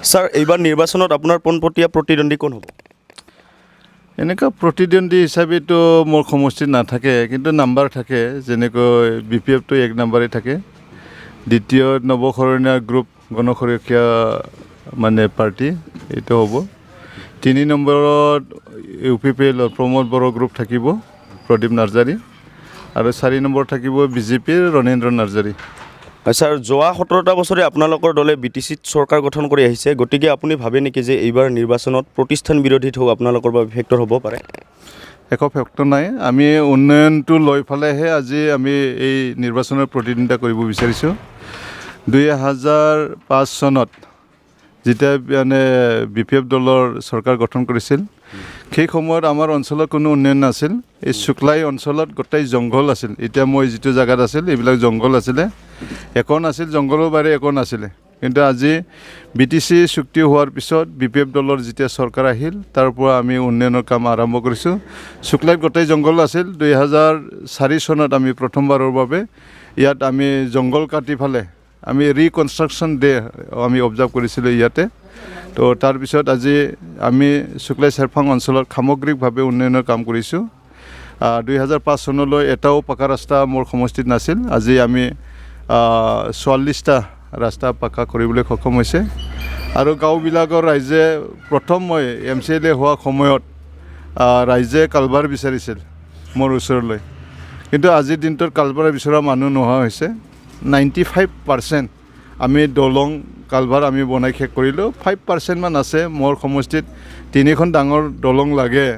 Sir এইবাৰ নিৰ্বাচনত আপোনাৰ পোনপটীয়া প্ৰতিদ্বন্দ্বী কোন হ'ব? এনেকুৱা প্ৰতিদ্বন্দ্বী হিচাপেতো মোৰ সমষ্টিত নাথাকে, কিন্তু নাম্বাৰ থাকে। যেনেকৈ BPFটো 1 নম্বৰে থাকে, দ্বিতীয় নৱশৰণীয়া গ্ৰুপ গণসুৰক্ষা মানে পাৰ্টি এইটো হ'ব, 3 নম্বৰত UPPL প্ৰমোদ বড়ো গ্ৰুপ থাকিব প্ৰদীপ নাৰ্জাৰী, আৰু 4 নম্বৰ থাকিব BJPৰ ৰণেন্দ্ৰ নাৰ্জাৰী। স্যাৰ যোৱা 17টা বছৰে আপোনালোকৰ দলে BTCত চৰকাৰ গঠন কৰি আহিছে, গতিকে আপুনি ভাবে নেকি যে এইবাৰ নিৰ্বাচনত প্ৰতিষ্ঠান বিৰোধী ঢৌ আপোনালোকৰ বাবে ফেক্টৰ হ'ব পাৰে? একো ফেক্টৰ নাই। আমি উন্নয়নটো লৈ ফালেহে আজি আমি এই নিৰ্বাচনৰ প্ৰতিদ্বন্দ্বিতা কৰিব বিচাৰিছোঁ। 2005 চনত যেতিয়া মানে BPF দলৰ চৰকাৰ গঠন কৰিছিল, সেই সময়ত আমাৰ অঞ্চলত কোনো উন্নয়ন নাছিল। এই শুক্লাই অঞ্চলত গোটেই জংঘল আছিল। এতিয়া মই যিটো জায়গাত আছিল এইবিলাক জংঘল আছিলে, একো নাছিল, জংঘলৰ বাহিৰে একো নাছিলে। কিন্তু আজি BTC চুক্তি হোৱাৰ পিছত BPF দলৰ যেতিয়া চৰকাৰ আহিল, তাৰ পৰা আমি উন্নয়নৰ কাম আৰম্ভ কৰিছোঁ। শুক্লাইত গোটেই জংঘল আছিল। 2004 চনত আমি প্ৰথমবাৰৰ বাবে ইয়াত আমি জংঘল কাটি ফালে আমি ৰিকনষ্ট্ৰাকশ্যন ডে আমি অবজাৰ্ভ কৰিছিলোঁ ইয়াতে। তো তাৰপিছত আজি আমি শুক্লাই চেৰফাং অঞ্চলত সামগ্ৰিকভাৱে উন্নয়নৰ কাম কৰিছোঁ। 2005 চনলৈ এটাও পাকা ৰাস্তা মোৰ সমষ্টিত নাছিল। আজি আমি 44টা ৰাস্তা পাকা কৰিবলৈ সক্ষম হৈছে। আৰু গাঁওবিলাকৰ ৰাইজে প্ৰথম মই MCLA হোৱা সময়ত ৰাইজে কালভাৰ বিচাৰিছিল মোৰ ওচৰলৈ, কিন্তু আজিৰ দিনটোত কালভাৰ বিচৰা মানুহ নোহোৱা হৈছে। 95% আমি দলং কালভাৰ আমি বনাই শেষ কৰিলোঁ। 5% মান আছে। মোৰ সমষ্টিত 3খন ডাঙৰ দলং লাগে।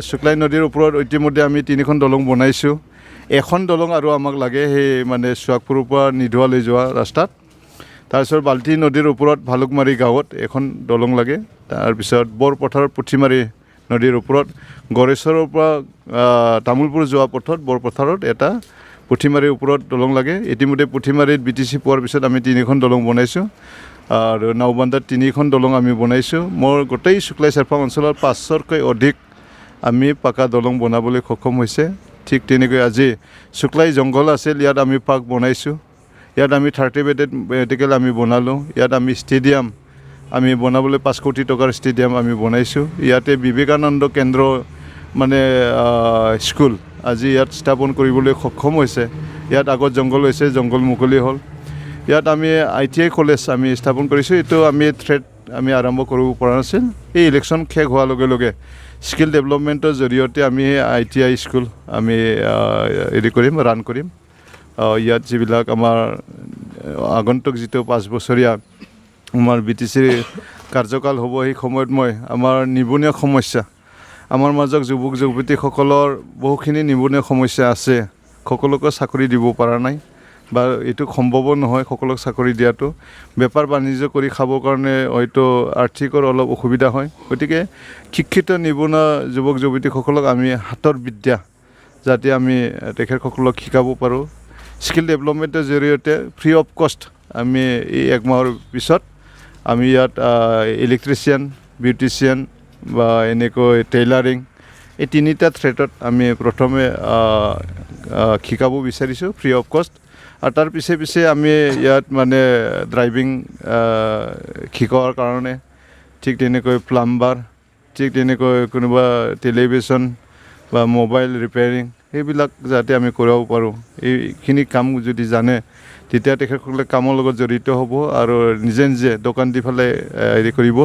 শুক্লাই নদীৰ ওপৰত ইতিমধ্যে আমি 3খন দলং বনাইছোঁ। এখন দলং আৰু আমাক লাগে, সেই মানে চুৱাকপুৰৰ পৰা নিধুৱালৈ যোৱা ৰাস্তাত। তাৰপিছত বাল্টি নদীৰ ওপৰত ভালুকমাৰী গাঁৱত এখন দলং লাগে। তাৰপিছত বৰপথাৰ পুঠিমাৰী নদীৰ ওপৰত গড়েশ্বৰৰ পৰা তামোলপুৰ যোৱা পথত বৰপথাৰত এটা পুঠিমাৰীৰ ওপৰত দলং লাগে। ইতিমধ্যে পুঠিমাৰীত BTC পোৱাৰ পিছত আমি 3খন দলং বনাইছোঁ, আৰু নাওবান্ধাত 3খন দলং আমি বনাইছোঁ। মোৰ গোটেই শুক্লাই চেৰফাং অঞ্চলত 500তকৈ অধিক আমি পাকা দলং বনাবলৈ সক্ষম হৈছে। ঠিক তেনেকৈ আজি শুক্লাই জংঘল আছিল, ইয়াত আমি পাৰ্ক বনাইছোঁ। ইয়াত আমি 30 বেডেড মেডিকেল আমি বনালোঁ। ইয়াত আমি ষ্টেডিয়াম আমি বনাবলৈ 5 কোটি টকাৰ ষ্টেডিয়াম আমি বনাইছোঁ। ইয়াতে বিবেকানন্দ কেন্দ্ৰ মানে স্কুল আজি ইয়াত স্থাপন কৰিবলৈ সক্ষম হৈছে। ইয়াত আগত জংঘল হৈছে, জংঘল মুকলি হ'ল। ইয়াত আমি ITI কলেজ আমি স্থাপন কৰিছোঁ। এইটো আমি থ্ৰেড আমি আৰম্ভ কৰিব পৰা নাছিল। এই ইলেকশ্যন শেষ হোৱাৰ লগে লগে স্কিল ডেভেলপমেণ্টৰ জৰিয়তে আমি ITI স্কুল আমি ৰান কৰিম। ইয়াত যিবিলাক আমাৰ আগন্তুক যিটো 5 বছৰীয়া আমাৰ BTC কাৰ্যকাল হ'ব, সেই সময়ত মই আমাৰ নিবনুৱা সমস্যা, আমাৰ মাজত যুৱক যুৱতীসকলৰ বহুখিনি নিবনুৱা সমস্যা আছে। সকলোকে চাকৰি দিব পৰা নাই, বা এইটো সম্ভৱো নহয় সকলোক চাকৰি দিয়াটো। বেপাৰ বাণিজ্য কৰি খাবৰ কাৰণে হয়তো আৰ্থিকৰ অলপ অসুবিধা হয়। গতিকে শিক্ষিত নিবনুৱা যুৱক যুৱতীসকলক আমি হাতৰ বিদ্যা যাতে আমি তেখেতসকলক শিকাব পাৰোঁ, স্কিল ডেভেলপমেণ্টৰ জৰিয়তে ফ্ৰী অফ কষ্ট আমি এই 1 মাহৰ পিছত আমি ইয়াত ইলেক্ট্ৰিচিয়ান, বিউটিচিয়ান বা এনেকৈ টেইলাৰিং, এই 3টা থ্ৰেডত আমি প্ৰথমে শিকাব বিচাৰিছোঁ ফ্ৰী অফ কষ্ট। আৰু তাৰ পিছে পিছে আমি ইয়াত মানে ড্ৰাইভিং শিকোৱাৰ কাৰণে, ঠিক তেনেকৈ প্লাম্বাৰ, ঠিক তেনেকৈ কোনোবা টেলিভিশ্যন বা মোবাইল ৰিপেয়াৰিং, সেইবিলাক যাতে আমি কৰিব পাৰোঁ। এইখিনি কাম যদি জানে তেতিয়া তেখেতসকলে কামৰ লগত জড়িত হ'ব আৰু নিজে নিজে দোকান দি ফালে হেৰি কৰিব,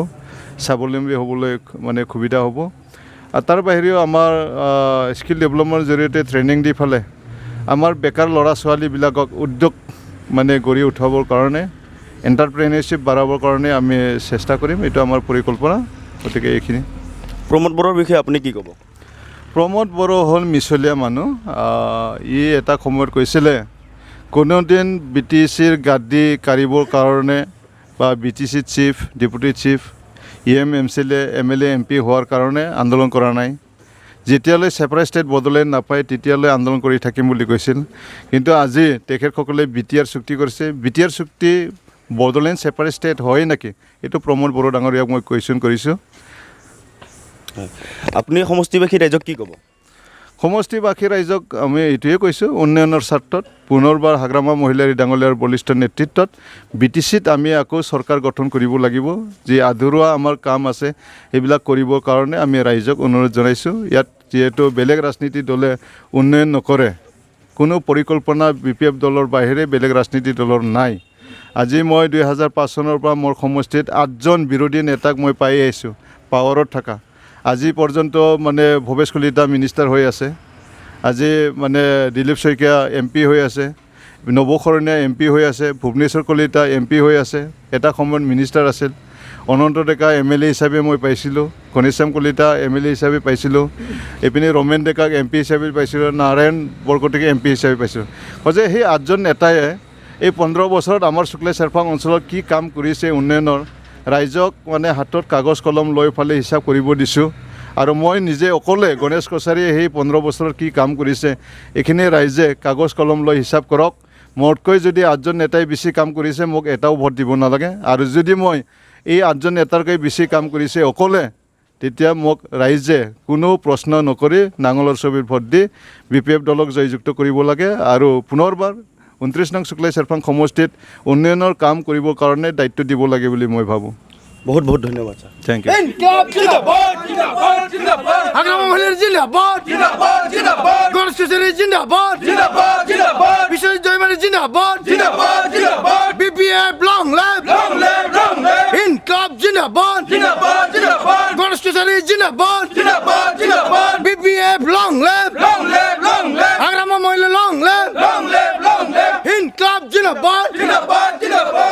স্বাৱলম্বী হ'বলৈ মানে সুবিধা হ'ব। আৰু তাৰ বাহিৰেও আমাৰ স্কিল ডেভেলপমেণ্টৰ জৰিয়তে ট্ৰেইনিং দি ফালে আমাৰ বেকাৰ ল'ৰা ছোৱালীবিলাকক উদ্যোগ মানে গঢ়ি উঠাবৰ কাৰণে, এণ্টাৰপ্ৰেনাৰশ্বিপ বঢ়াবৰ কাৰণে আমি চেষ্টা কৰিম। এইটো আমাৰ পৰিকল্পনা। গতিকে এইখিনি। প্ৰমোদ বড়োৰ বিষয়ে আপুনি কি ক'ব? প্ৰমোদ বড়ো হ'ল মিছলীয়া মানুহ। ই এটা সময়ত কৈছিলে কোনোদিন BTCৰ গাদী কাঢ়িবৰ কাৰণে বা BTC chief, deputy chief, MCLA, MLA, MP হোৱাৰ কাৰণে আন্দোলন কৰা নাই। যেতিয়ালৈ ছেপাৰেট ষ্টেট বড়োলেণ্ড নাপায় তেতিয়ালৈ আন্দোলন কৰি থাকিম বুলি কৈছিল। কিন্তু আজি তেখেতসকলে BTR চুক্তি কৰিছে। BTR চুক্তি বড়োলেণ্ড ছেপাৰেট ষ্টেট হয় নেকি, এইটো প্ৰমোদ বড়ো ডাঙৰীয়াক মই কুৱেশ্যন কৰিছোঁ। আপুনি সমষ্টিবাসী ৰাইজক কি ক'ব? সমষ্টিবাসী ৰাইজক আমি এইটোৱে কৈছোঁ, উন্নয়নৰ স্বাৰ্থত পুনৰবাৰ হাগ্ৰামা মহিলাৰী ডাঙৰীয়াৰ বলিষ্ঠ নেতৃত্বত BTCত আমি আকৌ চৰকাৰ গঠন কৰিব লাগিব। যি আধৰুৱা আমাৰ কাম আছে সেইবিলাক কৰিবৰ কাৰণে আমি ৰাইজক অনুৰোধ জনাইছোঁ। ইয়াত যিহেতু বেলেগ ৰাজনীতি দলে উন্নয়ন নকৰে, কোনো পৰিকল্পনা BPF দলৰ বাহিৰে বেলেগ ৰাজনীতি দলৰ নাই। আজি মই 2005 চনৰ পৰা মোৰ সমষ্টিত 8জন বিৰোধী নেতাক মই পাই আহিছোঁ পাৱাৰত থকা। আজি পৰ্যন্ত মানে ভৱেশ কলিতা মিনিষ্টাৰ হৈ আছে, আজি মানে দিলীপ শইকীয়া MP হৈ আছে, নৱশৰণীয়া MP হৈ আছে, ভুৱনেশ্বৰ কলিতা MP হৈ আছে, এটা সময়ত মিনিষ্টাৰ আছিল। অনন্ত ডেকা MLA হিচাপে মই পাইছিলোঁ, ঘনীশ্যাম কলিতা MLA হিচাপে পাইছিলোঁ, এইপিনে ৰমেন ডেকাক MP হিচাপে পাইছিলোঁ, নাৰায়ণ বৰকটকী MP হিচাপে পাইছিলোঁ। যে সেই 8জন নেতাই এই 15 বছৰত আমাৰ শুক্লাই চেৰপাং অঞ্চলত কি কাম কৰিছে উন্নয়নৰ, ৰাইজক মানে হাতত কাগজ কলম লৈ ফালে হিচাপ কৰিব দিছোঁ। আৰু মই নিজে অকলে গণেশ কছাৰীয়ে সেই 15 বছৰত কি কাম কৰিছে এইখিনি ৰাইজে কাগজ কলম লৈ হিচাপ কৰক। মোতকৈ যদি 8জন নেতাই বেছি কাম কৰিছে মোক এটাও ভোট দিব নালাগে, আৰু যদি মই এই 8জন নেতাৰকৈ বেছি কাম কৰিছে অকলে, তেতিয়া মোক ৰাইজে কোনো প্ৰশ্ন নকৰি নাঙলৰ ছবিৰ ভোট দি BPF দলক জয়যুক্ত কৰিব লাগে। আৰু পুনৰবাৰ 29 নং শুক্লাই চেৰপাং সমষ্টিত উন্নয়নৰ কাম কৰিবৰ কাৰণে দায়িত্ব দিব লাগে বুলি মই ভাবোঁ। বহুত বহুত ধন্যবাদ ছাৰ। Thank U. হাগ্রামা মহিলার জিন্দাবাদ, গণেশ কছারি জিন্দাবাদ, বিশ্বজিৎ জয়মানি জিন্দাবাদ, BPF লং লিভ, ইনকলাব জিন্দাবাদ, গণেশ কছারি জিন্দাবাদ, BPF লং লিভ।